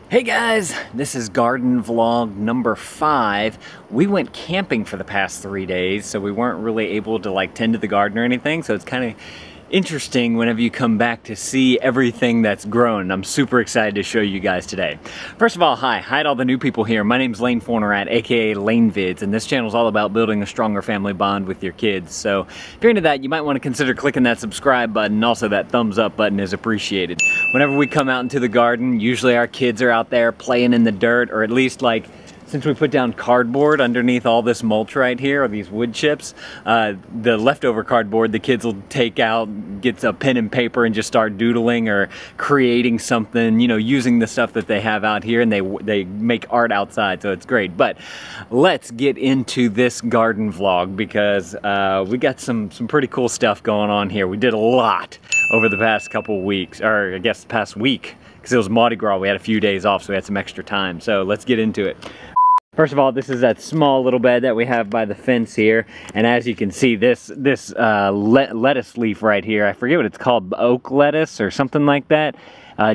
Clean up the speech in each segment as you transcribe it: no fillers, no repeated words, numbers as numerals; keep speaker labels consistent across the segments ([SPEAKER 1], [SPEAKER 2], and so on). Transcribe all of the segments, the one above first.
[SPEAKER 1] Hey guys, this is garden vlog number 5. We went camping for the past 3 days, so we weren't really able to tend to the garden or anything, so it's kind of interesting whenever you come back to see everything that's grown. I'm super excited to show you guys today. First of all, hi to all the new people here. My name's Lane Fornerat, aka Lane Vids, and this channel is all about building a stronger family bond with your kids. So if you're into that, you might want to consider clicking that subscribe button. Also, that thumbs up button is appreciated. Whenever we come out into the garden, usually our kids are out there playing in the dirt, or at least since we put down cardboard underneath all this mulch right here, or these wood chips, the leftover cardboard the kids will take out, get a pen and paper and just start doodling or creating something, using the stuff that they have out here, and they make art outside, so it's great. But let's get into this garden vlog because we got some pretty cool stuff going on here. We did a lot over the past couple weeks, or I guess the past week, because it was Mardi Gras. We had a few days off, so we had some extra time. So let's get into it. First of all, this is that small little bed that we have by the fence here, and as you can see, this lettuce leaf right here, I forget what it's called, oak lettuce or something like that,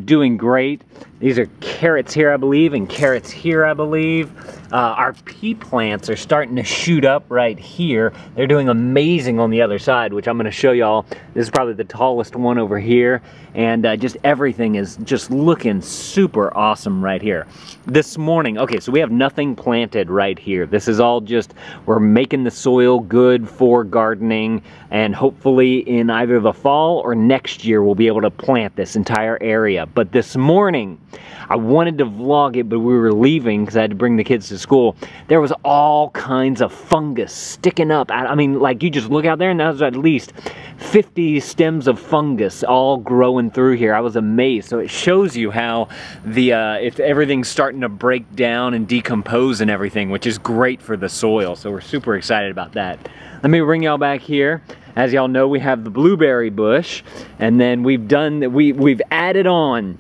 [SPEAKER 1] doing great. These are carrots here, I believe, and carrots here, I believe. Our pea plants are starting to shoot up right here. They're doing amazing on the other side, which I'm going to show y'all. This is probably the tallest one over here, and just everything is just looking super awesome right here. This morning, okay, so we have nothing planted right here. This is all just, we're making the soil good for gardening, and hopefully in either the fall or next year we'll be able to plant this entire area. But this morning, I wanted to vlog it, but we were leaving because I had to bring the kids to school. There was all kinds of fungus sticking up. I mean, you just look out there and there's at least 50 stems of fungus all growing through here. I was amazed. So it shows you how if everything's starting to break down and decompose and everything, which is great for the soil. So we're super excited about that. Let me bring y'all back here. As y'all know, we have the blueberry bush, and then we've added on.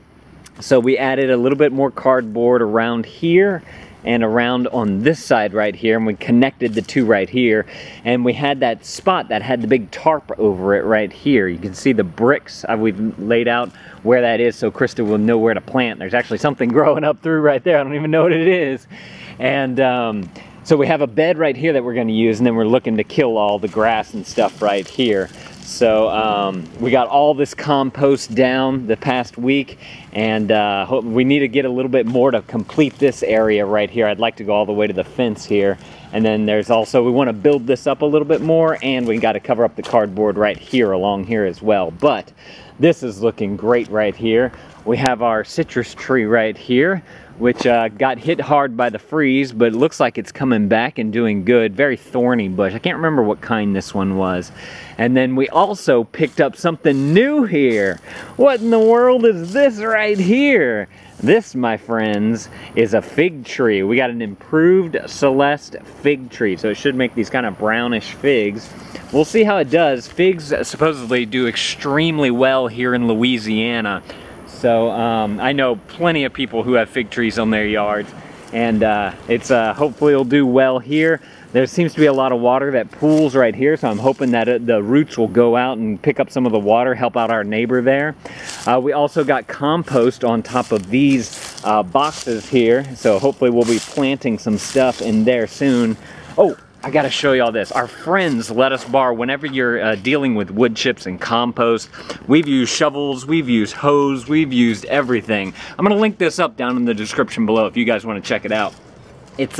[SPEAKER 1] So we added a little bit more cardboard around here and around on this side right here, and we connected the two right here, and we had that spot that had the big tarp over it right here. You can see the bricks we've laid out where that is, so Krista will know where to plant. There's actually something growing up through right there. I don't even know what it is. And so we have a bed right here that we're going to use, and then we're looking to kill all the grass and stuff right here. So we got all this compost down the past week, and we need to get a little bit more to complete this area right here. I'd like to go all the way to the fence here, and then there's also, we want to build this up a little bit more, and we got to cover up the cardboard right here along here as well. But this is looking great right here. We have our citrus tree right here, which got hit hard by the freeze, but it looks like it's coming back and doing good. Very thorny bush. I can't remember what kind this one was. And then we also picked up something new here. What in the world is this right here? This, my friends, is a fig tree. We got an improved Celeste fig tree, so it should make these kind of brownish figs. We'll see how it does. Figs supposedly do extremely well here in Louisiana. So I know plenty of people who have fig trees on their yards, and hopefully it'll do well here. There seems to be a lot of water that pools right here, so I'm hoping that the roots will go out and pick up some of the water, help out our neighbor there. We also got compost on top of these boxes here, so hopefully we'll be planting some stuff in there soon. Oh, I gotta show y'all this. Our friends let us borrow, whenever you're dealing with wood chips and compost, we've used shovels, we've used hose, we've used everything. I'm gonna link this up down in the description below if you guys wanna check it out. It's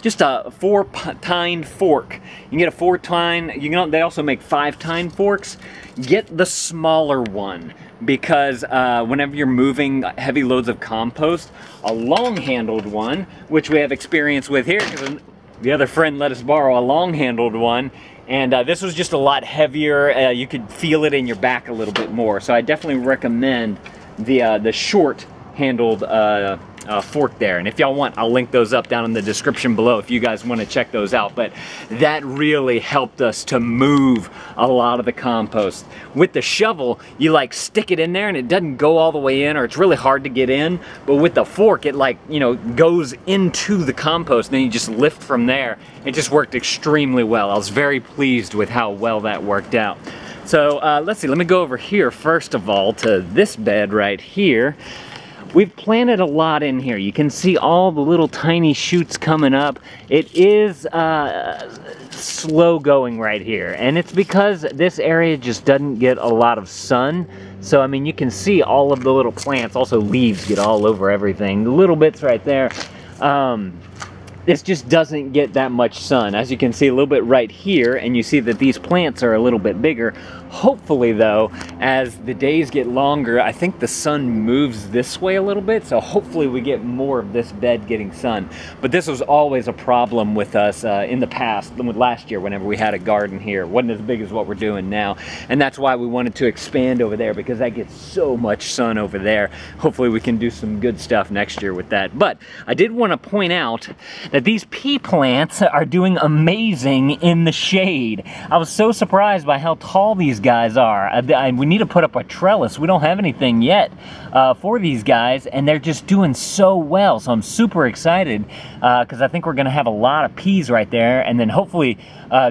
[SPEAKER 1] just a 4-tined fork. You can get a 4-tine, they also make 5-tine forks. Get the smaller one, because whenever you're moving heavy loads of compost, a long-handled one, which we have experience with here, because the other friend let us borrow a long-handled one, and this was just a lot heavier. You could feel it in your back a little bit more. So I definitely recommend the short-handled fork there. And if y'all want, I'll link those up down in the description below if you guys want to check those out. But that really helped us to move a lot of the compost. With the shovel, you stick it in there and it doesn't go all the way in, or it's really hard to get in. But with the fork, it goes into the compost, and then you just lift from there. It just worked extremely well. I was very pleased with how well that worked out. So let's see, let me go over here first of all to this bed right here. we've planted a lot in here. You can see all the little tiny shoots coming up. It is slow going right here, and it's because this area just doesn't get a lot of sun. So I mean, you can see all of the little plants. Also, leaves get all over everything. The little bits right there. This just doesn't get that much sun. As you can see a little bit right here, and you see that these plants are a little bit bigger. Hopefully though, as the days get longer, I think the sun moves this way a little bit, so hopefully we get more of this bed getting sun. But this was always a problem with us in the past, with last year whenever we had a garden here. It wasn't as big as what we're doing now, and that's why we wanted to expand over there, because that gets so much sun over there. Hopefully we can do some good stuff next year with that. But I did want to point out that these pea plants are doing amazing in the shade. I was so surprised by how tall these guys are. We need to put up a trellis. We don't have anything yet for these guys, and they're just doing so well. So I'm super excited because I think we're going to have a lot of peas right there, and then hopefully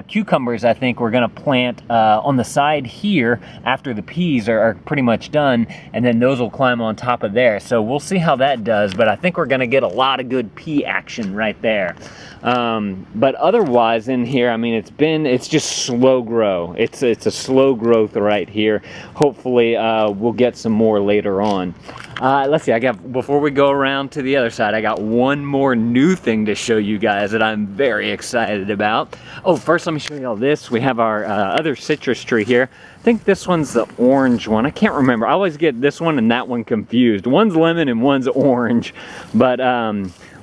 [SPEAKER 1] cucumbers I think we're going to plant on the side here after the peas are pretty much done, and then those will climb on top of there. So we'll see how that does, but I think we're going to get a lot of good pea action right there. But otherwise in here, I mean, it's just slow grow. It's a slow growth right here. Hopefully we'll get some more later on. Let's see, before we go around to the other side, I got one more new thing to show you guys that I'm very excited about. Oh, first let me show you all this. We have our other citrus tree here. I think this one's the orange one. I can't remember. I always get this one and that one confused. One's lemon and one's orange. But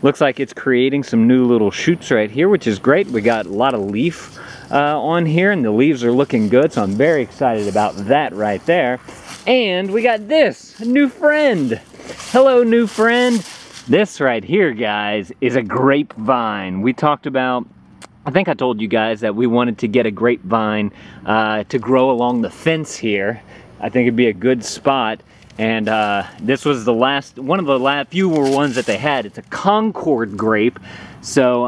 [SPEAKER 1] looks like it's creating some new little shoots right here, which is great. We got a lot of leaf on here, and the leaves are looking good, so I'm very excited about that right there. And we got this, a new friend. Hello, new friend. This right here, guys, is a grapevine. We talked about, I think I told you guys that we wanted to get a grapevine to grow along the fence here. I think it'd be a good spot. And this was the one of the fewer ones that they had. It's a Concord grape. So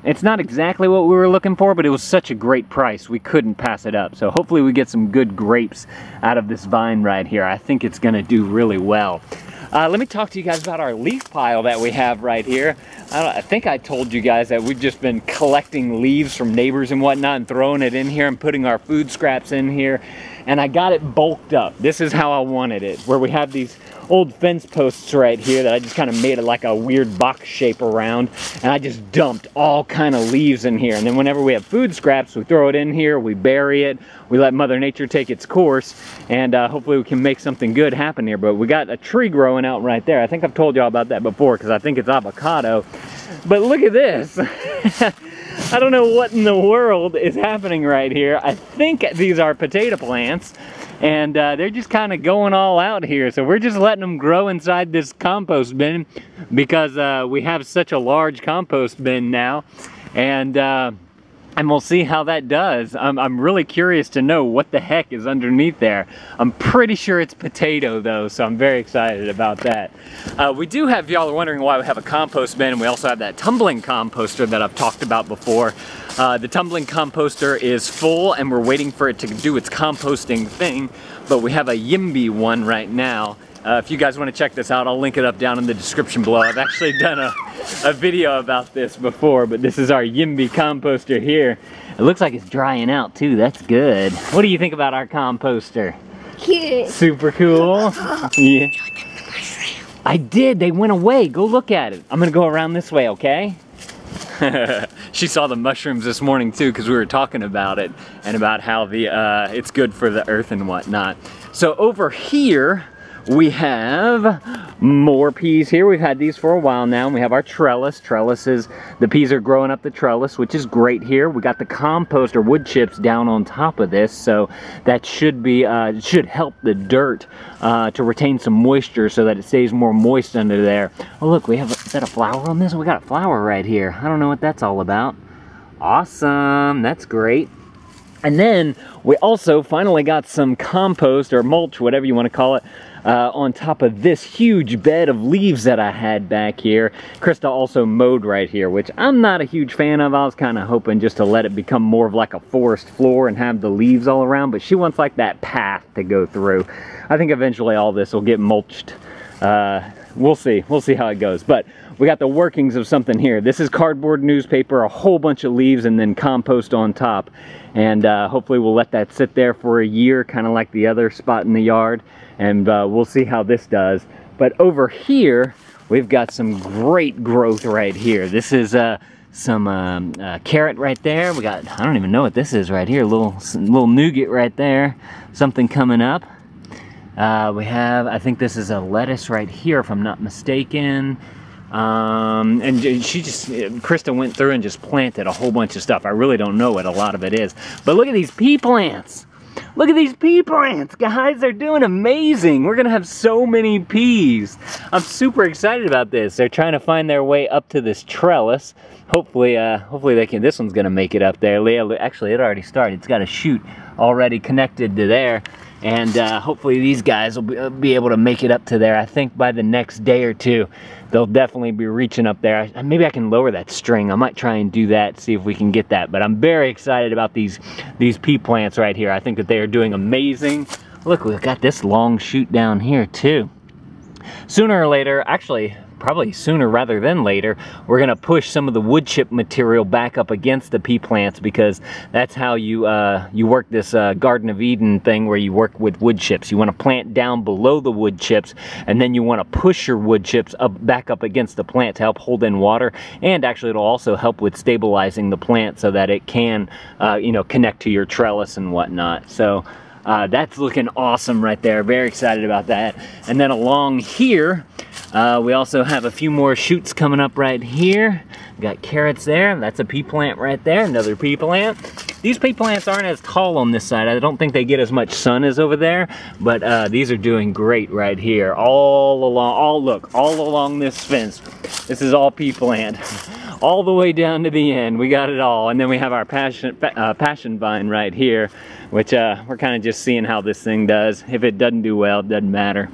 [SPEAKER 1] it's not exactly what we were looking for, but it was such a great price, we couldn't pass it up. So hopefully we get some good grapes out of this vine right here. I think it's gonna do really well. Let me talk to you guys about our leaf pile that we have right here. I think I told you guys that we've just been collecting leaves from neighbors and whatnot and throwing it in here and putting our food scraps in here. And I got it bulked up. This is how I wanted it, where we have these old fence posts right here that I just kind of made it like a weird box shape around, and I just dumped all kind of leaves in here. And then whenever we have food scraps, we throw it in here, we bury it, we let Mother Nature take its course, and hopefully we can make something good happen here. But we got a tree growing out right there. I think I've told y'all about that before because I think it's avocado. But look at this. I don't know what in the world is happening right here. I think these are potato plants, and they're just kind of going all out here. So we're just letting them grow inside this compost bin because we have such a large compost bin now, and we'll see how that does. I'm really curious to know what the heck is underneath there. I'm pretty sure it's potato though, so I'm very excited about that. We do have, y'all are wondering why we have a compost bin, and we also have that tumbling composter that I've talked about before. The tumbling composter is full and we're waiting for it to do its composting thing, but we have a Yimby one right now. If you guys want to check this out, I'll link it up down in the description below. I've actually done a video about this before, but this is our Yimby composter here. It looks like it's drying out too. That's good. What do you think about our composter?
[SPEAKER 2] Cute.
[SPEAKER 1] Super cool. Yeah. I did. They went away. Go look at it. I'm going to go around this way, okay? She saw the mushrooms this morning too because we were talking about it and about how it's good for the earth and whatnot. So over here, we have more peas here. We've had these for a while now, and we have our trellis. Trellises, the peas are growing up the trellis, which is great here. We got the compost or wood chips down on top of this, so that should be should help the dirt to retain some moisture so that it stays more moist under there. Oh look, we have is that a flower on this? We got a flower right here. I don't know what that's all about. Awesome, that's great. And then we also finally got some compost or mulch, whatever you want to call it, on top of this huge bed of leaves that I had back here. Krista also mowed right here, which I'm not a huge fan of. I was kind of hoping just to let it become more of like a forest floor and have the leaves all around, but she wants like that path to go through. I think eventually all this will get mulched we'll see how it goes. But we got the workings of something here. This is cardboard newspaper, a whole bunch of leaves, and then compost on top. And hopefully we'll let that sit there for a year, kind of like the other spot in the yard. And we'll see how this does. But over here, we've got some great growth right here. This is some carrot right there. We got, I don't even know what this is right here. Little nougat right there. Something coming up. We have, I think this is a lettuce right here, if I'm not mistaken. And Krista went through and just planted a whole bunch of stuff. I really don't know what a lot of it is. But look at these pea plants. Look at these pea plants, guys. They're doing amazing. We're gonna have so many peas. I'm super excited about this. They're trying to find their way up to this trellis. Hopefully they can. This one's gonna make it up there. Leah, actually, it already started. It's got a shoot already connected to there. And hopefully these guys will be able to make it up to there. I think by the next day or two, they'll definitely be reaching up there. Maybe I can lower that string. I might try and do that, see if we can get that. But I'm very excited about these pea plants right here. I think that they are doing amazing. Look, we've got this long shoot down here too. Sooner or later, actually, probably sooner rather than later, we're gonna push some of the wood chip material back up against the pea plants, because that's how you work this Garden of Eden thing where you work with wood chips. You want to plant down below the wood chips, and then you want to push your wood chips back up against the plant to help hold in water, and actually it'll also help with stabilizing the plant so that it can connect to your trellis and whatnot. So that's looking awesome right there. Very excited about that. And then along here, we also have a few more shoots coming up right here. We got carrots there. That's a pea plant right there. Another pea plant. These pea plants aren't as tall on this side. I don't think they get as much sun as over there, but these are doing great right here. All along this fence. This is all pea plant. All the way down to the end. We got it all. And then we have our passion vine right here, which we're kind of just seeing how this thing does. If it doesn't do well, it doesn't matter.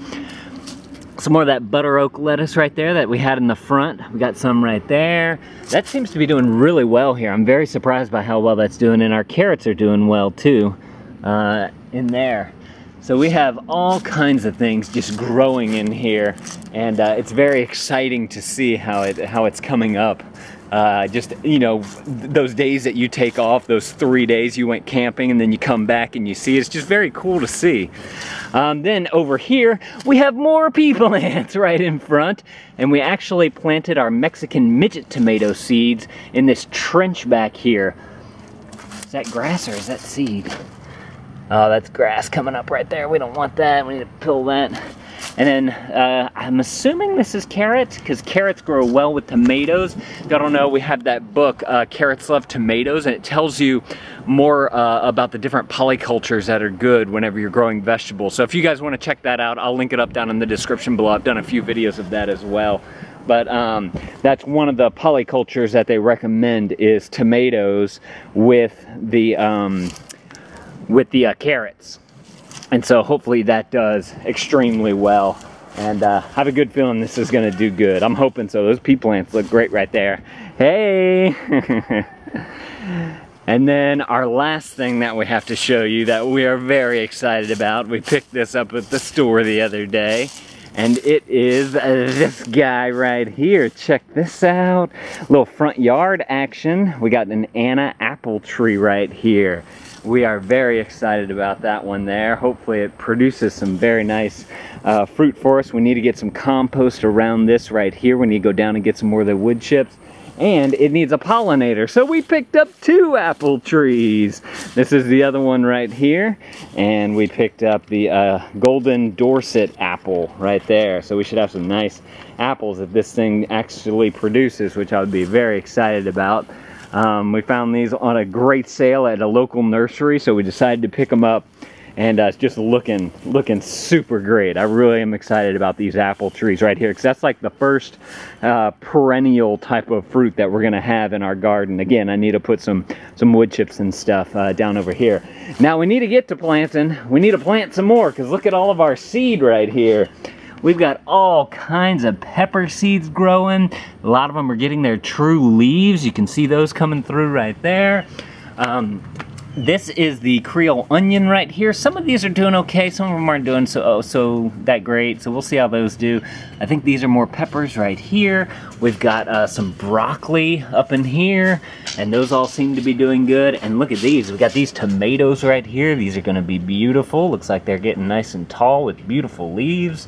[SPEAKER 1] Some more of that butter oak lettuce right there that we had in the front. We got some right there. That seems to be doing really well here. I'm very surprised by how well that's doing, and our carrots are doing well too in there. So we have all kinds of things just growing in here, and it's very exciting to see how it's coming up. Just, those days that you take off, those 3 days you went camping and then you come back and you see, it's just very cool to see. Then over here, we have more pea plants right in front, and we actually planted our Mexican midget tomato seeds in this trench back here. Is that grass or is that seed? Oh, that's grass coming up right there. We don't want that. We need to pull that. And then I'm assuming this is carrots, because carrots grow well with tomatoes. If y'all don't know, we have that book, Carrots Love Tomatoes, and it tells you more about the different polycultures that are good whenever you're growing vegetables. So if you guys want to check that out, I'll link it up down in the description below. I've done a few videos of that as well. But that's one of the polycultures that they recommend, is tomatoes with the carrots. And so hopefully that does extremely well. And I have a good feeling this is gonna do good. I'm hoping so. Those pea plants look great right there. Hey! And then our last thing that we have to show you that we are very excited about, we picked this up at the store the other day, and it is this guy right here. Check this out. Little front yard action. We got an Anna apple tree right here. We are very excited about that one there. Hopefully it produces some very nice fruit for us. We need to get some compost around this right here. We need to go down and get some more of the wood chips. And it needs a pollinator, so we picked up 2 apple trees. This is the other one right here, and we picked up the golden Dorset apple right there. So we should have some nice apples that this thing actually produces, which I would be very excited about. We found these on a great sale at a local nursery, so we decided to pick them up, and it's just looking super great. I really am excited about these apple trees right here, because that's like the first perennial type of fruit that we're gonna have in our garden. Again, I need to put some wood chips and stuff down over here. Now we need to get to planting. We need to plant some more, because look at all of our seed right here. We've got all kinds of pepper seeds growing. A lot of them are getting their true leaves. You can see those coming through right there. This is the Creole onion right here. Some of these are doing okay, some of them aren't doing so that great, so we'll see how those do. I think these are more peppers right here. We've got some broccoli up in here, and those all seem to be doing good. And look at these, we got these tomatoes right here. These are gonna be beautiful. Looks like they're getting nice and tall with beautiful leaves.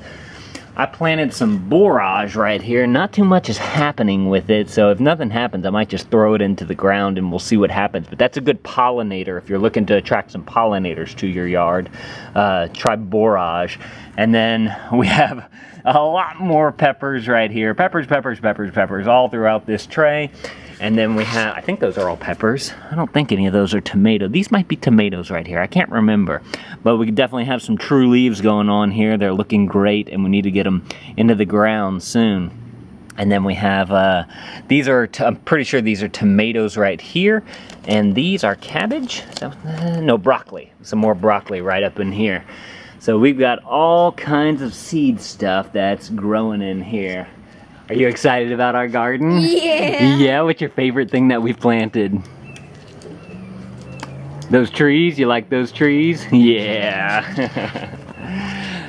[SPEAKER 1] I planted some borage right here. Not too much is happening with it, so if nothing happens, I might just throw it into the ground and we'll see what happens. But that's a good pollinator if you're looking to attract some pollinators to your yard. Try borage. And then we have a lot more peppers right here. Peppers, peppers, peppers, peppers, all throughout this tray. And then we have, I think those are all peppers. I don't think any of those are tomato. These might be tomatoes right here. I can't remember. But we definitely have some true leaves going on here. They're looking great, and we need to get them into the ground soon. And then we have, these are, I'm pretty sure these are tomatoes right here. And these are cabbage? No, broccoli. Some more broccoli right up in here. So we've got all kinds of seed stuff that's growing in here. Are you excited about our garden?
[SPEAKER 2] Yeah.
[SPEAKER 1] Yeah, what's your favorite thing that we've planted? Those trees? You like those trees? Yeah.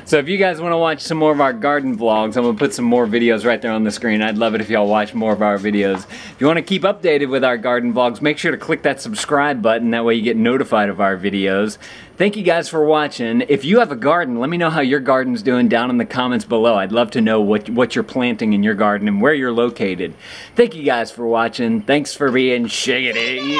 [SPEAKER 1] So if you guys want to watch some more of our garden vlogs, I'm going to put some more videos right there on the screen. I'd love it if y'all watch more of our videos. If you want to keep updated with our garden vlogs, make sure to click that subscribe button. That way you get notified of our videos. Thank you guys for watching. If you have a garden, let me know how your garden's doing down in the comments below. I'd love to know what you're planting in your garden and where you're located. Thank you guys for watching. Thanks for being shiggity.